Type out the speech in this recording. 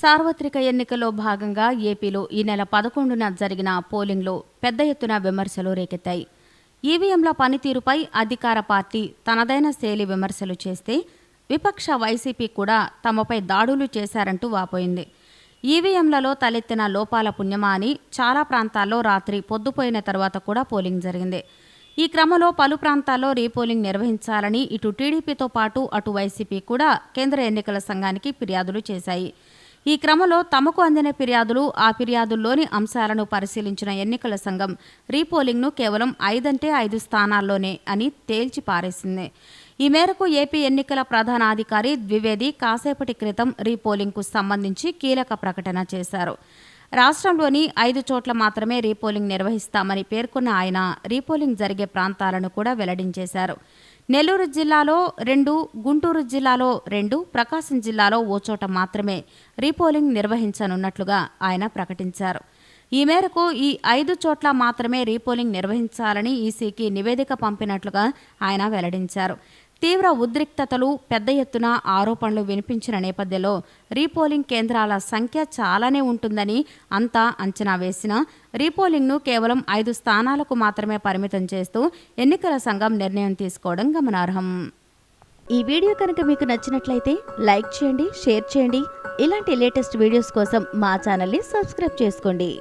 సార్వత్రిక ఎన్నికల్లో భాగంగా ఏపీలో ఈ నెల 11న జరిగిన పోలింగ్లో పెద్ద ఎత్తున విమర్శలు రేకెత్తాయి. ఈవీఎంల పనితీరుపై అధికార పార్టీ తనదైన శైలి విమర్శలు చేస్తే, విపక్ష వైసీపీ కూడా తమపై దాడులు చేశారంటూ వాపోయింది. ఈవీఎంలలో తలెత్తిన లోపాల పుణ్యమా అని చాలా ప్రాంతాల్లో రాత్రి పొద్దుపోయిన తర్వాత కూడా పోలింగ్ జరిగింది. ఈ క్రమంలో పలు ప్రాంతాల్లో రీపోలింగ్ నిర్వహించాలని ఇటు టీడీపీతో పాటు అటు వైసీపీ కూడా కేంద్ర ఎన్నికల సంఘానికి ఫిర్యాదులు చేశాయి. ఈ క్రమంలో తమకు అందిన ఫిర్యాదులు, ఆ ఫిర్యాదుల్లోని అంశాలను పరిశీలించిన ఎన్నికల సంఘం రీపోలింగ్ను కేవలం 5 స్థానాల్లోనే అని తేల్చి పారేసింది. ఈ మేరకు ఏపీ ఎన్నికల ప్రధానాధికారి ద్వివేది కాసేపటి క్రితం రీపోలింగ్కు సంబంధించి కీలక ప్రకటన చేశారు. రాష్ట్రంలోని 5 చోట్ల మాత్రమే రీపోలింగ్ నిర్వహిస్తామని పేర్కొన్న ఆయన రీపోలింగ్ జరిగే ప్రాంతాలను కూడా వెల్లడించేశారు. నెల్లూరు జిల్లాలో 2, గుంటూరు జిల్లాలో 2, ప్రకాశం జిల్లాలో ఓ చోట మాత్రమే రీపోలింగ్ నిర్వహించనున్నట్లుగా ఆయన ప్రకటించారు. ఈ మేరకు ఈ 5 చోట్ల మాత్రమే రీపోలింగ్ నిర్వహించాలని ఈసీకి నివేదిక పంపినట్లుగా ఆయన వెల్లడించారు. తీవ్ర ఉద్రిక్తతలు, పెద్ద ఎత్తున ఆరోపణలు వినిపించిన నేపథ్యంలో రీపోలింగ్ కేంద్రాల సంఖ్య చాలానే ఉంటుందని అంతా అంచనా వేసినా రీపోలింగ్ను కేవలం 5 స్థానాలకు మాత్రమే పరిమితం చేస్తూ ఎన్నికల సంఘం నిర్ణయం తీసుకోవడం గమనార్హం. ఈ వీడియో కనుక మీకు నచ్చినట్లయితే లైక్ చేయండి, షేర్ చేయండి. ఇలాంటి లేటెస్ట్ వీడియోస్ కోసం మా ఛానల్ని సబ్స్క్రైబ్ చేసుకోండి.